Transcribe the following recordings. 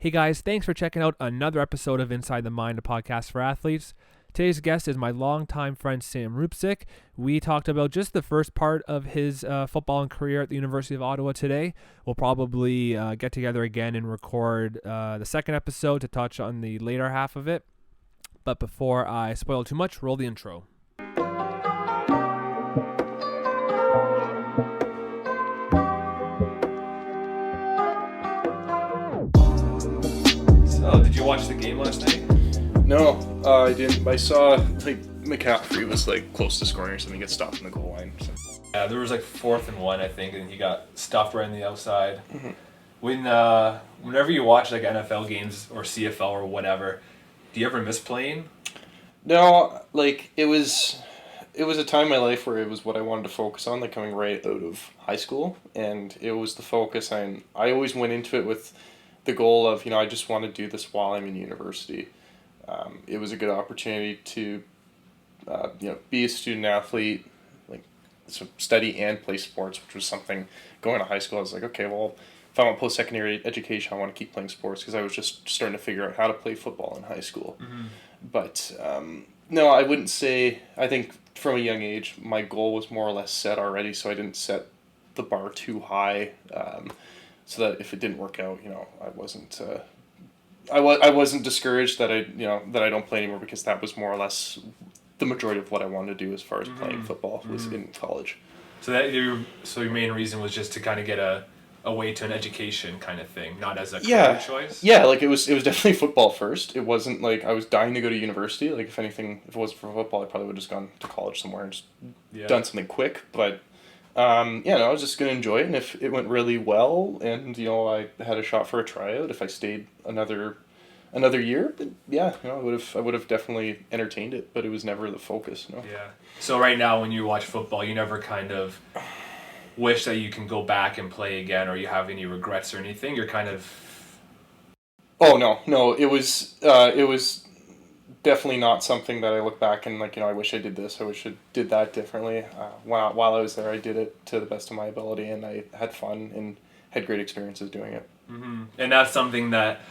Hey guys, thanks for checking out another episode of Inside the Mind, a podcast for athletes. Today's guest is my longtime friend Sam Rupcic. We talked about just the first part of his football career at the University of Ottawa today. We'll probably get together again and record the second episode to touch on the later half of it. But before I spoil too much, roll the intro. So, did you watch the game last night? No, I didn't. I saw McCaffrey was close to scoring or something. He got stopped in the goal line. So. Yeah, there was 4th and 1, I think, and he got stuffed right on the outside. Mm-hmm. Whenever you watch NFL games or CFL or whatever, do you ever miss playing? No, it was a time in my life where it was what I wanted to focus on, coming right out of high school, and it was the focus. I always went into it with the goal of, I just want to do this while I'm in university. It was a good opportunity to, be a student athlete, so study and play sports, which was something going to high school. I was like, okay, well, if I want post-secondary education, I want to keep playing sports because I was just starting to figure out how to play football in high school. Mm-hmm. But no, I wouldn't say. I think from a young age, my goal was more or less set already, so I didn't set the bar too high. So that if it didn't work out, I wasn't. I wasn't discouraged that I don't play anymore because that was more or less the majority of what I wanted to do as far as playing football was in college. So your main reason was just to kind of get a way to an education kind of thing, not as a career choice? Yeah, it was definitely football first. It wasn't I was dying to go to university. If anything, if it wasn't for football, I probably would have just gone to college somewhere and just done something quick. But I was just going to enjoy it, and if it went really well and, I had a shot for a tryout, if I stayed another year, then I would have definitely entertained it, but it was never the focus, no. Yeah. So right now when you watch football, you never kind of wish that you can go back and play again, or you have any regrets or anything? You're kind of... Oh, no, it was definitely not something that I look back and I wish I did this, I wish I did that differently. While I was there, I did it to the best of my ability, and I had fun and had great experiences doing it. Mm-hmm. And that's something that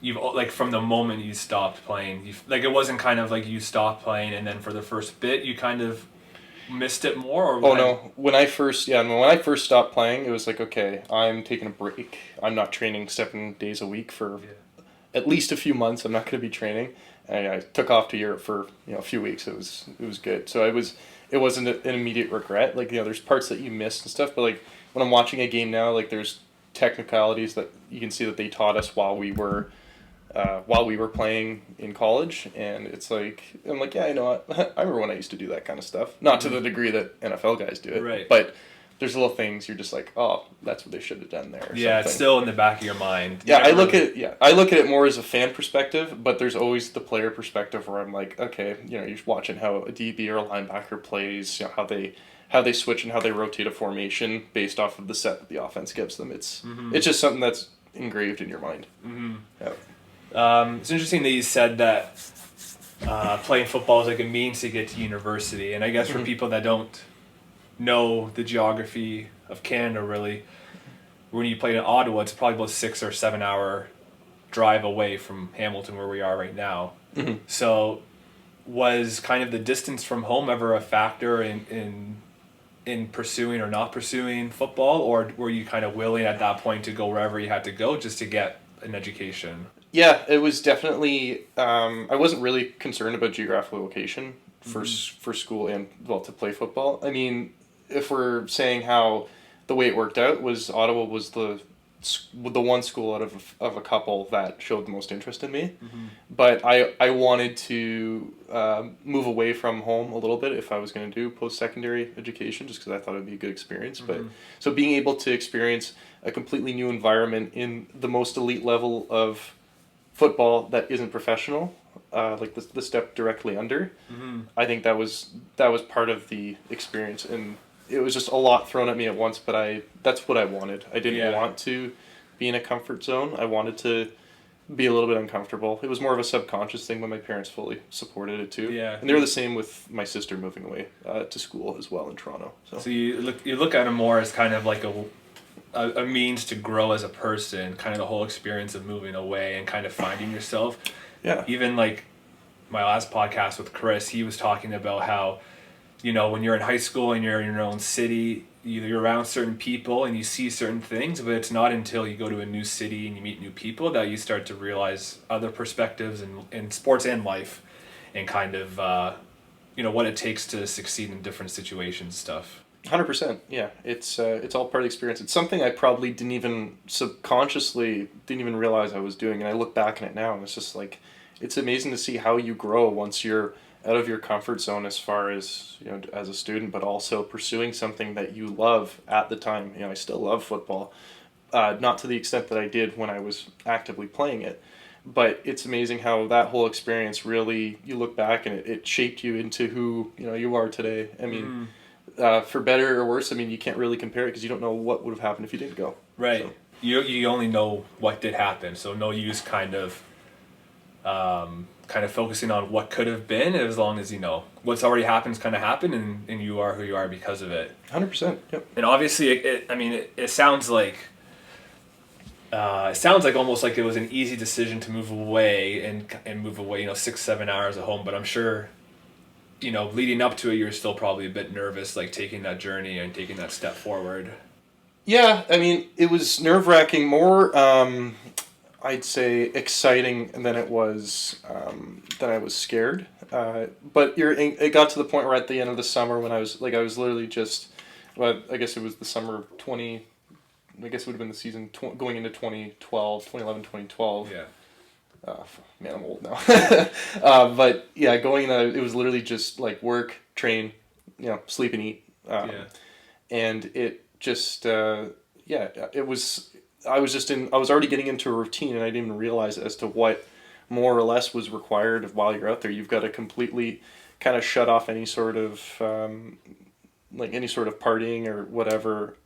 you've, from the moment you stopped playing, it wasn't kind of you stopped playing and then for the first bit you kind of missed it more? Or no. When I first stopped playing, it was okay, I'm taking a break. I'm not training 7 days a week for at least a few months. I'm not going to be training. And I took off to Europe for a few weeks. It was good. So it wasn't an immediate regret. There's parts that you missed and stuff, but when I'm watching a game now, there's technicalities that you can see that they taught us while we were playing in college, and it's I'm I know I remember when I used to do that kind of stuff, not to the degree that NFL guys do it, right? But there's little things you're just oh, that's what they should have done there. Yeah, it's still in the back of your mind. I look at it more as a fan perspective, but there's always the player perspective where I'm okay, you're watching how a DB or a linebacker plays, how they switch and how they rotate a formation based off of the set that the offense gives them. It's just something that's engraved in your mind. Mm-hmm. Yeah. It's interesting that you said that playing football is a means to get to university, and I guess for people that don't know the geography of Canada really, when you played in Ottawa, it's probably about 6 or 7 hour drive away from Hamilton where we are right now. Mm-hmm. So was kind of the distance from home ever a factor in pursuing or not pursuing football, or were you kind of willing at that point to go wherever you had to go just to get an education? Yeah, it was definitely. I wasn't really concerned about geographical location for school and to play football. I mean, if we're saying how the way it worked out was Ottawa was the one school out of a couple that showed the most interest in me, but I wanted to move away from home a little bit if I was going to do post-secondary education, just because I thought it would be a good experience. But so being able to experience a completely new environment in the most elite level of football that isn't professional, the step directly under, I think that was part of the experience, and it was just a lot thrown at me at once, but that's what I wanted. I didn't want to be in a comfort zone. I wanted to be a little bit uncomfortable. It was more of a subconscious thing, but my parents fully supported it too. Yeah. And they were the same with my sister moving away to school as well in Toronto. So you look at it more as kind of a means to grow as a person, kind of the whole experience of moving away and kind of finding yourself. Yeah. Even like my last podcast with Chris, he was talking about how, when you're in high school and you're in your own city, you're around certain people and you see certain things, but it's not until you go to a new city and you meet new people that you start to realize other perspectives in sports and life, and kind of what it takes to succeed in different situations stuff. 100%. Yeah, it's all part of the experience. It's something I probably didn't even realize I was doing, and I look back on it now, and it's just like, it's amazing to see how you grow once you're out of your comfort zone as far as, as a student, but also pursuing something that you love at the time. I still love football, not to the extent that I did when I was actively playing it, but it's amazing how that whole experience really, you look back and it shaped you into who you are today. I mean, for better or worse, I mean, you can't really compare it because you don't know what would have happened if you didn't go. Right. So. You only know what did happen, so no use kind of focusing on what could have been, as long as what's already happened kind of happened, and you are who you are because of it. 100%. Yep. And obviously, it sounds like almost like it was an easy decision to move away and move away 6-7 hours at home, but I'm sure leading up to it, you're still probably a bit nervous, like taking that journey and taking that step forward. Yeah, I mean, it was nerve-wracking, more I'd say exciting than it was than I was scared. But it got to the point where at the end of the summer, when I was literally just, well, I guess it was the summer of I guess it would have been the season going into 2011, 2012. Yeah. Man, I'm old now. But yeah, it was literally just like work, train, sleep and eat. And it just, it was, I was already getting into a routine, and I didn't even realize as to what more or less was required while you're out there. You've got to completely kind of shut off any sort of, any sort of partying or whatever,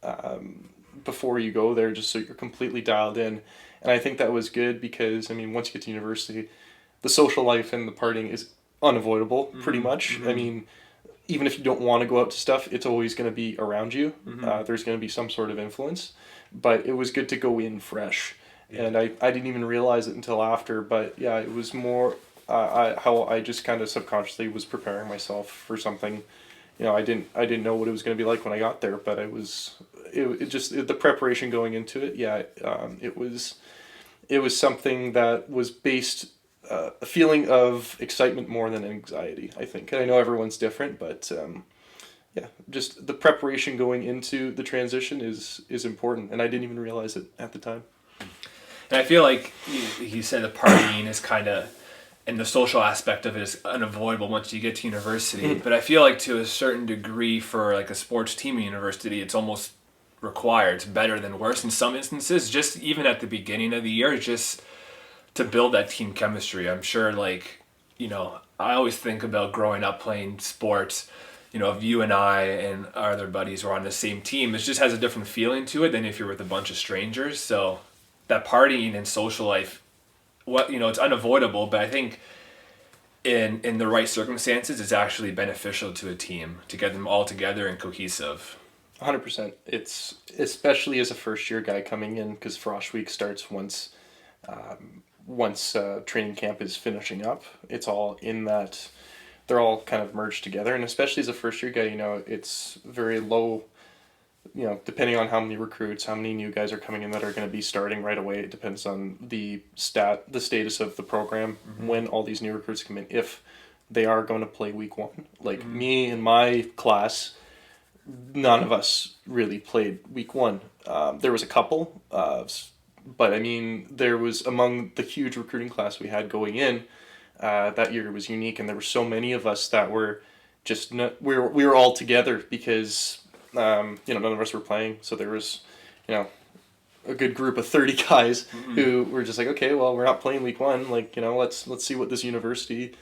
before you go there, just so you're completely dialed in. And I think that was good because, I mean, once you get to university, the social life and the partying is unavoidable, pretty much. Mm-hmm. I mean, even if you don't want to go out to stuff, it's always going to be around you. Mm-hmm. There's going to be some sort of influence. But it was good to go in fresh. Yeah. And I didn't even realize it until after. But yeah, it was more how I just kind of subconsciously was preparing myself for something. I didn't know what it was going to be like when I got there, but it just the preparation going into it. Yeah, it was something that was based a feeling of excitement more than anxiety, I think. And I know everyone's different, but yeah, just the preparation going into the transition is important, and I didn't even realize it at the time. And I feel like you said the partying is kind of, and the social aspect of it is unavoidable once you get to university. But I feel like to a certain degree for like a sports team at university, it's almost required. It's better than worse in some instances, just even at the beginning of the year, just to build that team chemistry. I'm sure I always think about growing up playing sports, if you and I and our other buddies were on the same team, it just has a different feeling to it than if you're with a bunch of strangers. So that partying and social life, it's unavoidable, but I think in the right circumstances, it's actually beneficial to a team to get them all together and cohesive. 100%. It's especially as a first year guy coming in, because Frosh Week starts once training camp is finishing up. It's all in that, they're all kind of merged together, and especially as a first year guy, it's very low. Depending on how many recruits, how many new guys are coming in that are going to be starting right away, it depends on the status of the program, when all these new recruits come in, if they are going to play week one. Like me and my class, none of us really played week one. There was a couple, but I mean, there was, among the huge recruiting class we had going in, that year was unique, and there were so many of us that were just, we were all together because none of us were playing, so there was, a good group of 30 guys who were just like, okay, well, we're not playing week one, let's see what this university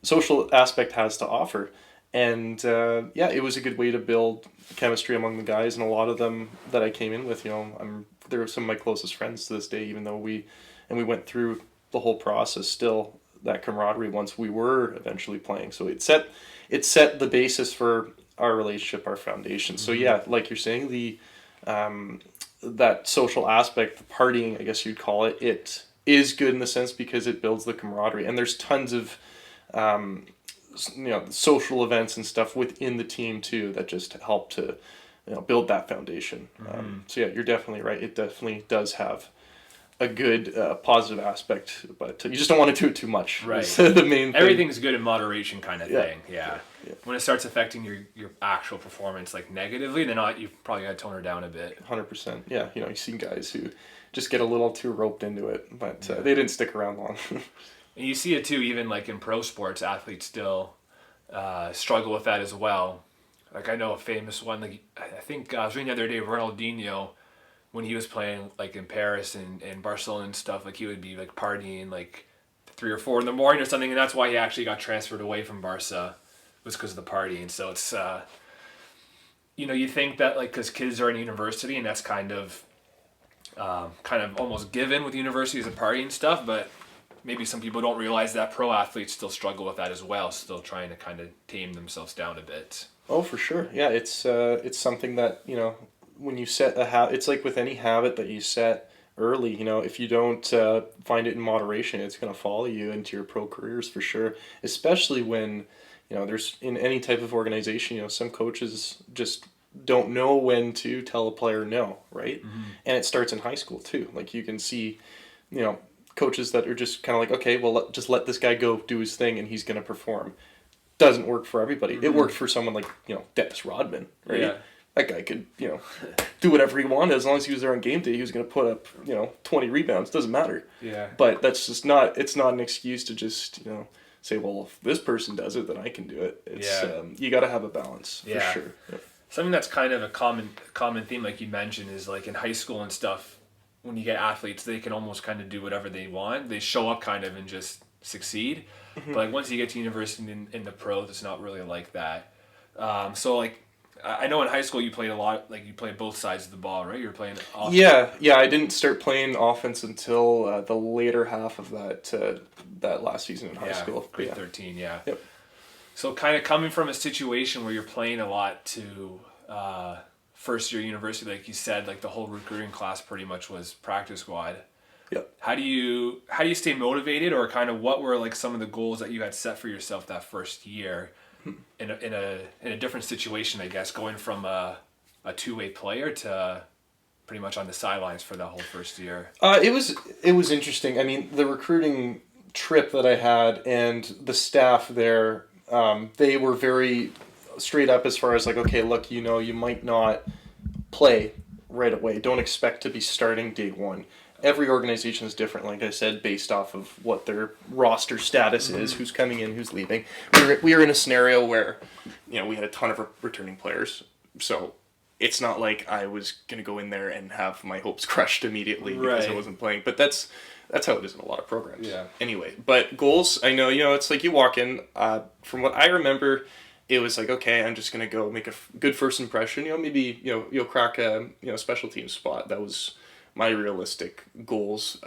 social aspect has to offer. And it was a good way to build chemistry among the guys, and a lot of them that I came in with, they're some of my closest friends to this day, even though we went through the whole process, still that camaraderie once we were eventually playing. So it set the basis for our relationship, our foundation. So yeah, like you're saying, that social aspect, the partying, I guess you'd call it, it is good in the sense because it builds the camaraderie. And there's tons of social events and stuff within the team too that just help to build that foundation. So yeah, you're definitely right. It definitely does have a good positive aspect, but you just don't want to do it too much. Right. The main thing. Everything's good in moderation, kind of Yeah. thing. Yeah. When it starts affecting your actual performance like negatively, then you probably got to tone her down a bit. 100%. Yeah, you've seen guys who just get a little too roped into it, but they didn't stick around long. And you see it too, even like in pro sports, athletes still struggle with that as well. Like I know a famous one, like I think I was reading the other day, Ronaldinho, when he was playing like in Paris and Barcelona and stuff, like he would be like partying like 3 or 4 in the morning or something, and that's why he actually got transferred away from Barca, was because of the partying. So it's you think that like because kids are in university and that's kind of almost given with universities and partying stuff, but maybe some people don't realize that pro athletes still struggle with that as well, still trying to kind of tame themselves down a bit. Oh, for sure. Yeah, it's something that, when you set a habit, it's like with any habit that you set early, if you don't find it in moderation, it's going to follow you into your pro careers for sure, especially when, there's in any type of organization, some coaches just don't know when to tell a player no, right? Mm-hmm. And it starts in high school too. Like you can see, coaches that are just kind of like, okay, well, just let this guy go do his thing and he's going to perform. Doesn't work for everybody. Mm-hmm. It worked for someone like, Dennis Rodman, right? Yeah. That guy could, do whatever he wanted. As long as he was there on game day, he was going to put up, 20 rebounds. Doesn't matter. Yeah. But that's just it's not an excuse to just, say, well, if this person does it, then I can do it. It's, you got to have a balance, for sure. Yeah. Something that's kind of a common theme, like you mentioned, is like in high school and stuff, when you get athletes, they can almost kind of do whatever they want. They show up kind of and just succeed. Mm-hmm. But like once you get to university and in the pros, it's not really like that. So like, I know in high school you played a lot, like you played both sides of the ball, right? You were playing offense. Yeah. I didn't start playing offense until the later half of that last season in high school. Grade 13, yeah. Yep. So kind of coming from a situation where you're playing a lot to first year university, like you said, like the whole recruiting class pretty much was practice squad. Yep. How do you stay motivated, or kind of what were like some of the goals that you had set for yourself that first year? In a different situation, I guess, going from a two-way player to pretty much on the sidelines for that whole first year. It was interesting. I mean, the recruiting trip that I had and the staff there, they were very straight up as far as like, okay, look, you might not play right away. Don't expect to be starting day one. Every organization is different, like I said, based off of what their roster status is, who's coming in, who's leaving. We were in a scenario where, we had a ton of returning players, so it's not like I was going to go in there and have my hopes crushed immediately because I wasn't playing. But that's how it is in a lot of programs. Yeah. Anyway, but goals, I know, it's like you walk in. From what I remember, it was like, okay, I'm just going to go make a good first impression. Maybe you'll crack a special team spot. That was my realistic goals,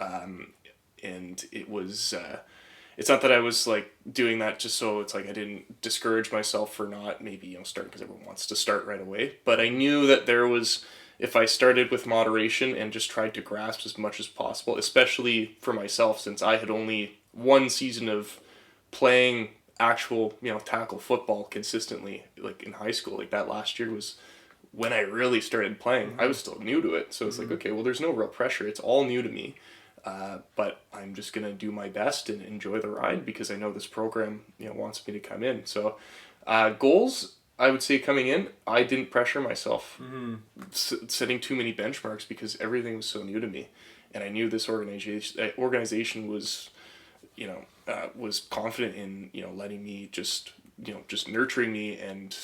and it was it's not that I was like doing that just so it's like I didn't discourage myself for not maybe starting, because everyone wants to start right away, but I knew that there was, if I started with moderation and just tried to grasp as much as possible, especially for myself, since I had only one season of playing actual tackle football consistently, like in high school, like that last year was when I really started playing. Mm-hmm. I was still new to it. So it's like, okay, well, there's no real pressure. It's all new to me. But I'm just going to do my best and enjoy the ride because I know this program, wants me to come in. So goals, I would say coming in, I didn't pressure myself setting too many benchmarks because everything was so new to me. And I knew this organization was, was confident in, letting me just nurturing me and,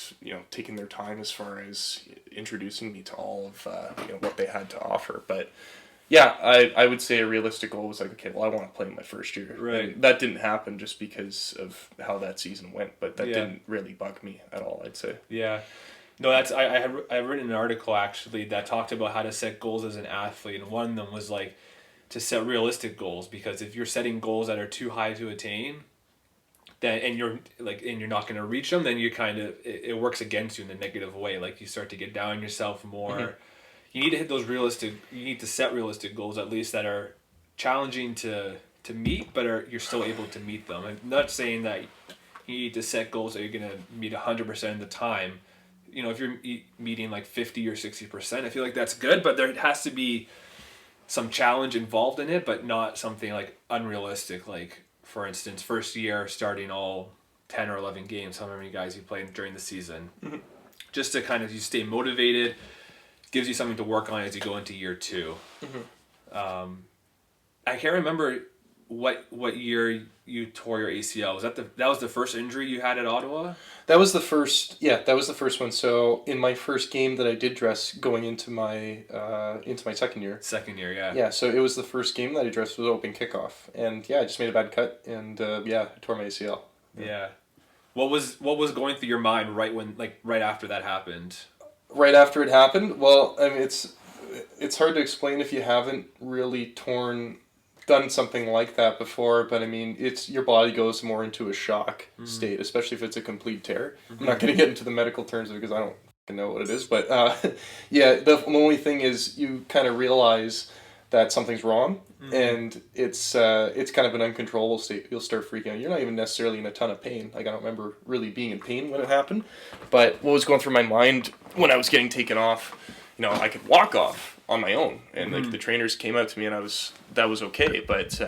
taking their time as far as introducing me to all of, what they had to offer. But yeah, I would say a realistic goal was like, okay, well, I want to play my first year. Right. And that didn't happen just because of how that season went, but that didn't really bug me at all, I'd say. Yeah. No, that's, I've written an article actually that talked about how to set goals as an athlete. And one of them was like to set realistic goals, because if you're setting goals that are too high to attain, and you're not going to reach them, then you kind of, it works against you in a negative way. Like you start to get down on yourself more. Mm-hmm. you need to hit those realistic. You need to set realistic goals at least that are challenging to meet, but you're still able to meet them. I'm not saying that you need to set goals that you're gonna meet 100% of the time. You know, if you're meeting like 50 or 60%, I feel like that's good, but there has to be some challenge involved in it, but not something like unrealistic. Like, for instance, first year starting all 10 or 11 games, however many guys you played during the season, just to kind of you stay motivated, gives you something to work on as you go into year two. I can't remember what year you tore your ACL. Was that was the first injury you had at Ottawa? That was the first. Yeah, that was the first one. So in my first game that I did dress going into my second year. Second year, yeah. Yeah, so it was the first game that I dressed was open kickoff, and yeah, I just made a bad cut, and I tore my ACL. Yeah. What was going through your mind right after that happened? Right after it happened, well, I mean it's hard to explain if you haven't really done something like that before, but I mean, it's your body goes more into a shock state, especially if it's a complete tear. I'm not going to get into the medical terms of it because I don't know what it is, but yeah, the only thing is you kind of realize that something's wrong, and it's kind of an uncontrollable state. You'll start freaking out. You're not even necessarily in a ton of pain. Like, I don't remember really being in pain when it happened, but what was going through my mind when I was getting taken off, I could walk off on my own, and like the trainers came out to me, and that was okay. But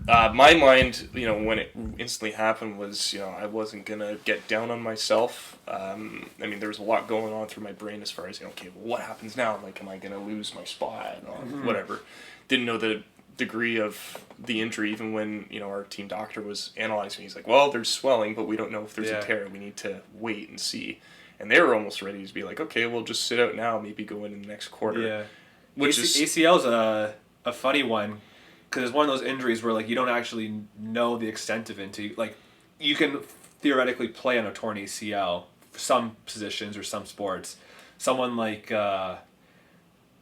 my mind, when it instantly happened was, I wasn't gonna get down on myself. I mean, there was a lot going on through my brain as far as, okay, well, what happens now? Like, am I gonna lose my spot or whatever? Didn't know the degree of the injury, even when, our team doctor was analyzing me. He's like, well, there's swelling, but we don't know if there's a tear. We need to wait and see. And they were almost ready to be like, okay, we'll just sit out now, maybe go in the next quarter. Yeah. Which ACL's a funny one, because it's one of those injuries where, like, you don't actually know the extent of it. Like, you can theoretically play on a torn ACL for some positions or some sports. Someone like in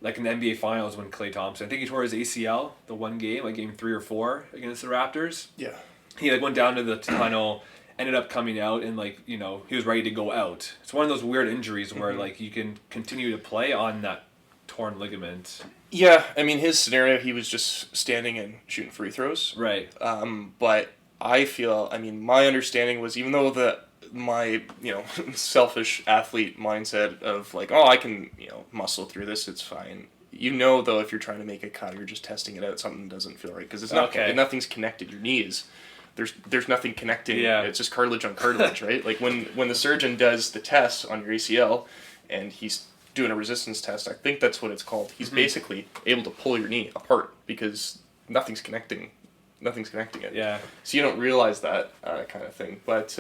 the NBA Finals when Klay Thompson, I think he tore his ACL the one game, like game 3 or 4 against the Raptors. Yeah. He went down to the tunnel, ended up coming out, and he was ready to go out. It's one of those weird injuries where like you can continue to play on that torn ligament. Yeah, I mean, his scenario, he was just standing and shooting free throws. Right. But I feel, I mean, my understanding was, even though my selfish athlete mindset of like, oh, I can muscle through this, it's fine. Though, if you're trying to make a cut, you're just testing it out, something doesn't feel right because it's not nothing's connected. Your knees. There's nothing connecting. Yeah. It's just cartilage on cartilage, right? Like when the surgeon does the test on your ACL, and he's doing a resistance test, I think that's what it's called. He's basically able to pull your knee apart because nothing's connecting it. Yeah. So you don't realize that kind of thing, but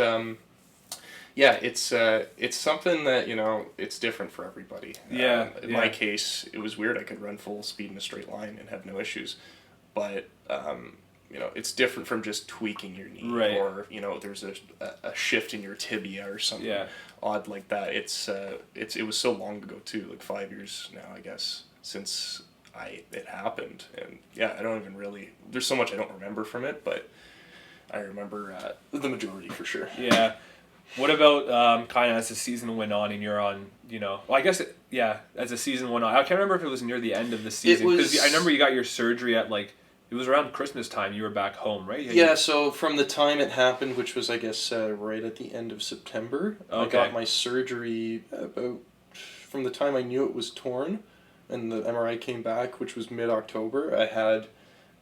it's something that it's different for everybody. Yeah. In my case, it was weird. I could run full speed in a straight line and have no issues, but it's different from just tweaking your knee, right. Or there's a shift in your tibia or something odd like that. It was so long ago too, like 5 years now, I guess, since it happened, and I don't even really. There's so much I don't remember from it, but I remember the majority for sure. Yeah. What about kind of as the season went on and you're on, well, I guess, as the season went on, I can't remember if it was near the end of the season, because I remember you got your surgery at it was around Christmas time. You were back home, right? Yeah, so from the time it happened, which was, I guess, right at the end of September, I got my surgery from the time I knew it was torn, and the MRI came back, which was mid-October. I had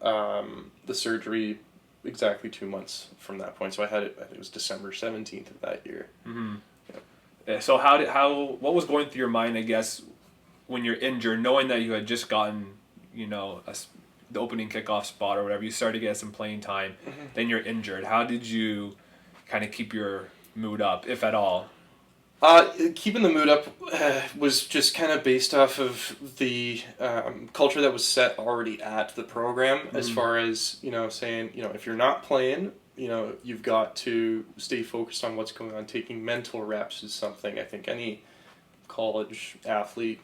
the surgery exactly 2 months from that point. So I think it was December 17th of that year. Mm-hmm. Yeah. So what was going through your mind, I guess, when you're injured, knowing that you had just gotten, the opening kickoff spot or whatever, you started to get some playing time, then you're injured. How did you kind of keep your mood up, if at all? Keeping the mood up was just kind of based off of the culture that was set already at the program, as far as, saying, if you're not playing, you've got to stay focused on what's going on. Taking mental reps is something I think any college athlete,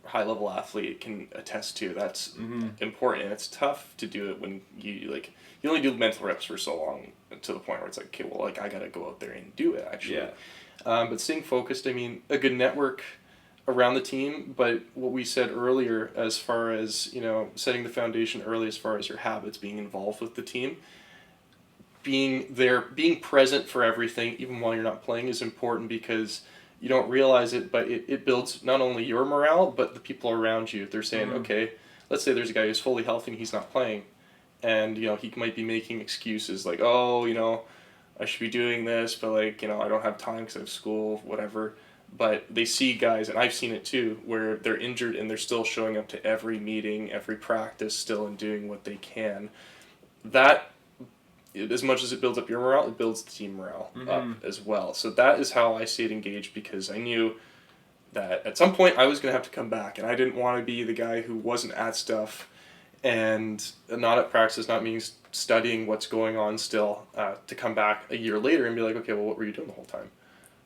high-level athlete can attest to. That's important, and it's tough to do it when you only do mental reps for so long, to the point where it's like, okay, well, I gotta go out there and do it, actually. Yeah. But staying focused, I mean, a good network around the team, but what we said earlier as far as, setting the foundation early as far as your habits, being involved with the team, being there, being present for everything, even while you're not playing, is important because you don't realize it, but it builds not only your morale, but the people around you. They're saying, okay, let's say there's a guy who's fully healthy and he's not playing, and, he might be making excuses like, oh, I should be doing this, but, like, I don't have time because I have school, whatever. But they see guys, and I've seen it too, where they're injured and they're still showing up to every meeting, every practice still, and doing what they can. That, as much as it builds up your morale, it builds the team morale up as well. So that is how I see it engaged, because I knew that at some point I was going to have to come back, and I didn't want to be the guy who wasn't at stuff and not at practice, not meaning studying what's going on still, to come back a year later and be like, okay, well, what were you doing the whole time?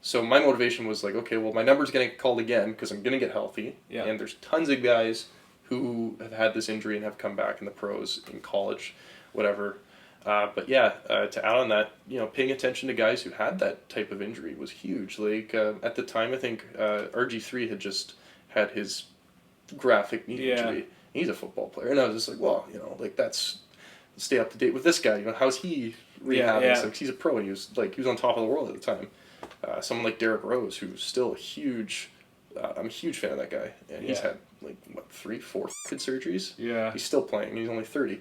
So my motivation was like, okay, well, my number's going to get called again because I'm going to get healthy. Yeah. And there's tons of guys who have had this injury and have come back in the pros, in college, whatever. But yeah, to add on that, paying attention to guys who had that type of injury was huge. Like, at the time, I think RG3 had just had his graphic knee injury. He's a football player. And I was just like, well, that's, stay up to date with this guy. How's he rehabbing? Yeah. So, he's a pro, and he was on top of the world at the time. Someone like Derrick Rose, who's still a huge, I'm a huge fan of that guy. And he's had, 3, 4 kid surgeries? Yeah. He's still playing. He's only 30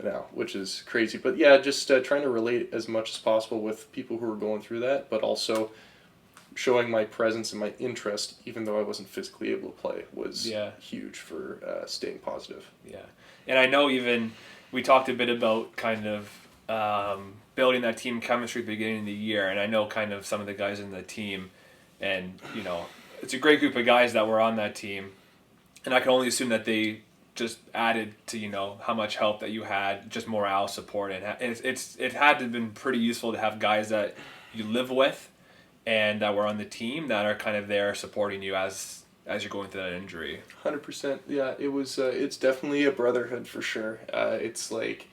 now, which is crazy. But yeah, just trying to relate as much as possible with people who are going through that, but also showing my presence and my interest, even though I wasn't physically able to play, was huge for staying positive. Yeah. And I know even we talked a bit about kind of building that team chemistry at the beginning of the year, and I know kind of some of the guys in the team, and it's a great group of guys that were on that team, and I can only assume that they just added to how much help that you had, just morale, support, and it had to have been pretty useful to have guys that you live with and that were on the team that are kind of there supporting you as you're going through that injury. 100%. Yeah, it was. It's definitely a brotherhood for sure. It's like,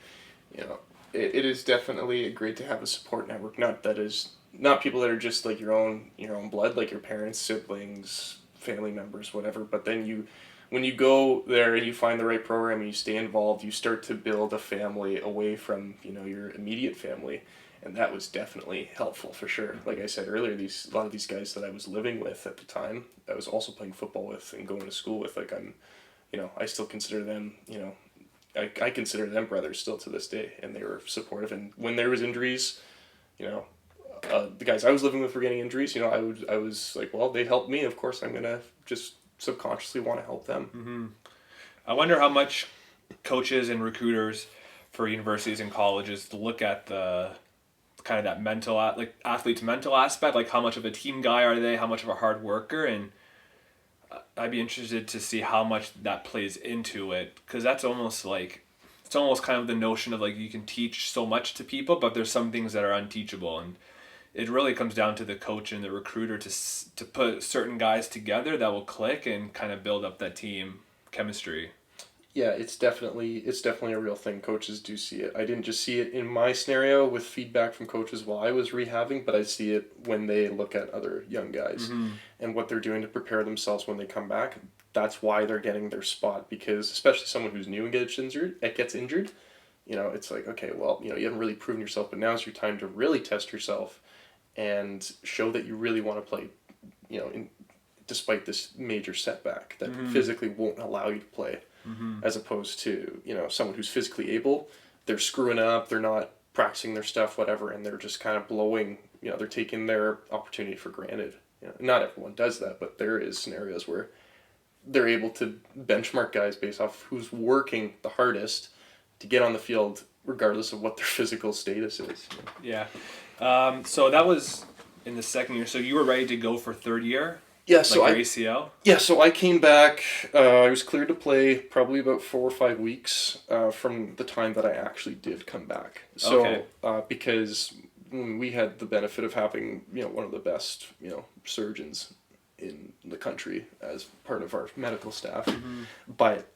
it is definitely great to have a support network. Not people that are just like your own blood, like your parents, siblings, family members, whatever. But then when you go there and you find the right program and you stay involved, you start to build a family away from your immediate family. And that was definitely helpful for sure. Like I said earlier, a lot of these guys that I was living with at the time, I was also playing football with and going to school with. Like I still consider them, I consider them brothers still to this day, and they were supportive. And when there was injuries, the guys I was living with were getting injuries. I was like, well, they helped me. Of course, I'm gonna just subconsciously want to help them. Mm-hmm. I wonder how much coaches and recruiters for universities and colleges look at the kind of that mental, like athlete's mental aspect, like how much of a team guy are they, how much of a hard worker, and I'd be interested to see how much that plays into it, because that's almost kind of the notion of like you can teach so much to people, but there's some things that are unteachable, and it really comes down to the coach and the recruiter to put certain guys together that will click and kind of build up that team chemistry. Yeah, it's definitely a real thing. Coaches do see it. I didn't just see it in my scenario with feedback from coaches while I was rehabbing, but I see it when they look at other young guys and what they're doing to prepare themselves when they come back. That's why they're getting their spot, because especially someone who's new and gets injured, it's like, okay, well, you haven't really proven yourself, but now's your time to really test yourself and show that you really want to play, despite this major setback that physically won't allow you to play. As opposed to, someone who's physically able, they're screwing up, they're not practicing their stuff, whatever, and they're just kind of blowing, they're taking their opportunity for granted. Not everyone does that, but there is scenarios where they're able to benchmark guys based off who's working the hardest to get on the field, regardless of what their physical status is. Yeah. So that was in the second year. So you were ready to go for third year? Yeah, so your ACL? Yeah, so I came back. I was cleared to play probably about 4 or 5 weeks from the time that I actually did come back. So because we had the benefit of having one of the best surgeons in the country as part of our medical staff, but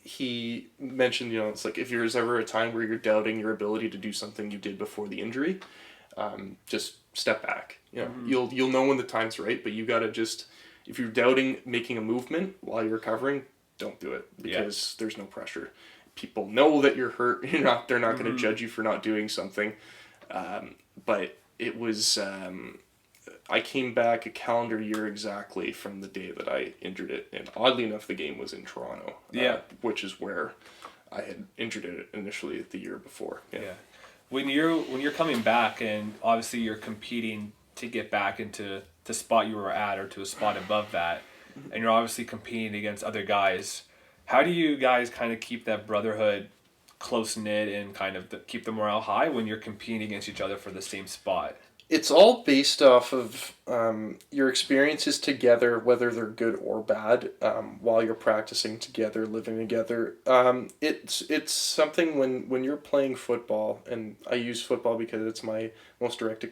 he mentioned it's like if there's ever a time where you're doubting your ability to do something you did before the injury, just step back. You'll know when the time's right, but you gotta just, if you're doubting making a movement while you're recovering, don't do it because there's no pressure. People know that you're hurt. They're not going to judge you for not doing something. But it was, I came back a calendar year exactly from the day that I injured it. And oddly enough, the game was in Toronto, which is where I had injured it initially the year before. Yeah. When you're coming back and obviously you're competing to get back into the spot you were at or to a spot above that, and you're obviously competing against other guys, how do you guys kind of keep that brotherhood close-knit and kind of keep the morale high when you're competing against each other for the same spot? It's all based off of your experiences together, whether they're good or bad, while you're practicing together, living together. It's something when you're playing football, and I use football because it's my most direct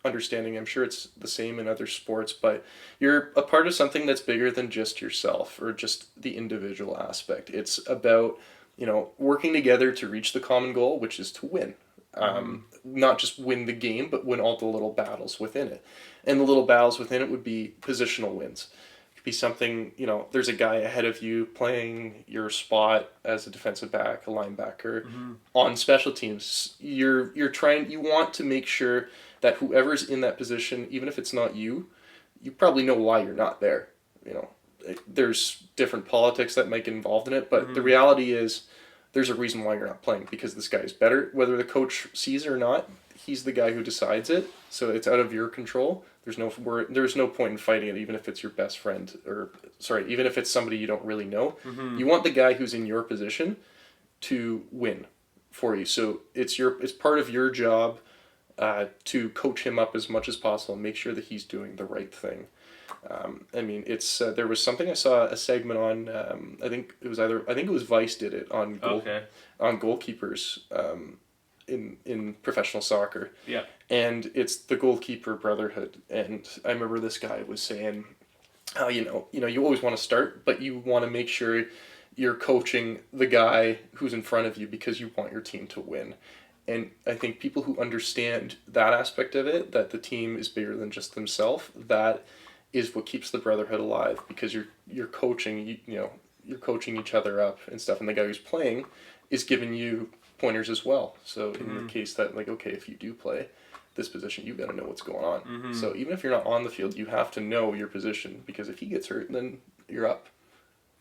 understanding. I'm sure it's the same in other sports, but you're a part of something that's bigger than just yourself or just the individual aspect. It's about, working together to reach the common goal, which is to win. Not just win the game, but win all the little battles within it. And the little battles within it would be positional wins. It could be something, there's a guy ahead of you playing your spot as a defensive back, a linebacker. On special teams. You want to make sure that whoever's in that position, even if it's not you, you probably know why you're not there. There's different politics that might get involved in it, but the reality is there's a reason why you're not playing, because this guy is better. Whether the coach sees it or not, he's the guy who decides it, so it's out of your control. There's no point in fighting it, even if it's your best friend, even if it's somebody you don't really know. You want the guy who's in your position to win for you. So it's part of your job to coach him up as much as possible and make sure that he's doing the right thing. There was something I saw a segment on. I think it was Vice did it on on goalkeepers in professional soccer. Yeah. And it's the goalkeeper brotherhood. And I remember this guy was saying, how you always want to start, but you want to make sure you're coaching the guy who's in front of you because you want your team to win. And I think people who understand that aspect of it, that the team is bigger than just themselves, that is what keeps the brotherhood alive, because you're coaching, you're coaching each other up and stuff, and the guy who's playing is giving you pointers as well. So in the case that, okay, if you do play this position, you got to know what's going on. So even if you're not on the field, you have to know your position, because if he gets hurt, then you're up.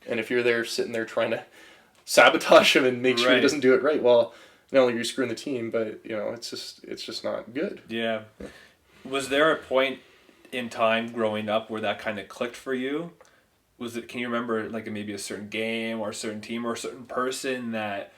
And if you're there sitting there trying to sabotage him and make sure he doesn't do it right, well, not only are you screwing the team, but it's just not good. Yeah. Was there a point in time growing up where that kind of clicked for you? Can you remember maybe a certain game or a certain team or a certain person that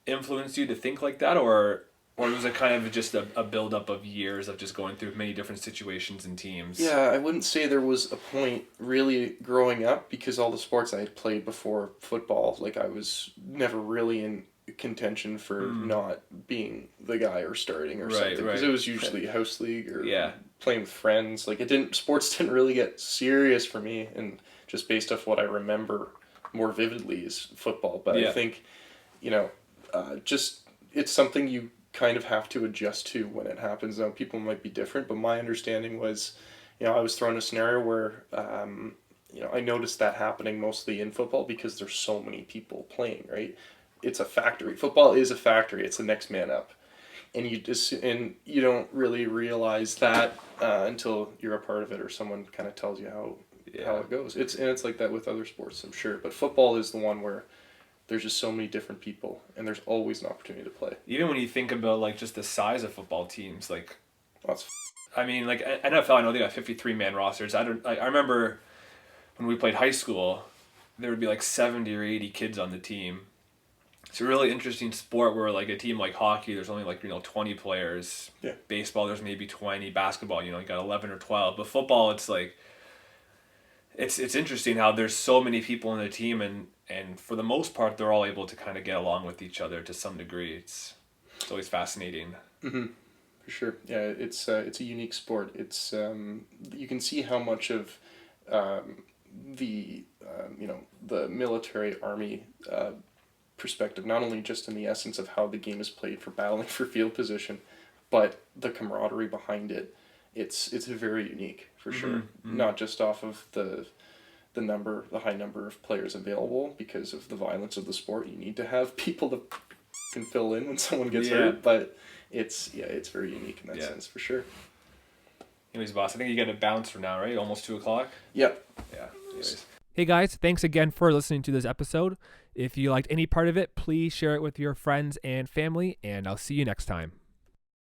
influenced you to think like that, or was it kind of just a build-up of years of just going through many different situations and teams? Yeah, I wouldn't say there was a point really growing up, because all the sports I had played before football, I was never really in contention for not being the guy or starting or something, because it was usually house league or playing with friends. Sports didn't really get serious for me, and just based off what I remember more vividly is football. But I think it's something you kind of have to adjust to when it happens. Now, people might be different, but my understanding was, I was thrown in a scenario where I noticed that happening mostly in football because there's so many people playing, right? It's a factory. Football is a factory. It's the next man up, and you don't really realize that until you're a part of it, or someone kind of tells you how it goes. It's like that with other sports, I'm sure, but football is the one where there's just so many different people, and there's always an opportunity to play. Even when you think about just the size of football teams, NFL, I know they got 53-man rosters. I remember when we played high school, there would be 70 or 80 kids on the team. It's a really interesting sport where a team like hockey, there's only 20 players. Yeah. Baseball, there's maybe 20. Basketball, you got 11 or 12. But football, it's it's interesting how there's so many people in the team, and for the most part, they're all able to kind of get along with each other to some degree. It's always fascinating. Mm-hmm. For sure. Yeah, it's a unique sport. It's you can see how much of the military army perspective, not only just in the essence of how the game is played for battling for field position, but the camaraderie behind it. It's very unique, for sure. Not just off of the the high number of players available because of the violence of the sport. You need to have people that can fill in when someone gets hurt, but it's very unique in that sense for sure. Anyways, boss, I think you got to bounce for now, right? Almost 2:00. Yep. Yeah. Anyways. Hey guys, thanks again for listening to this episode. If you liked any part of it, please share it with your friends and family, and I'll see you next time.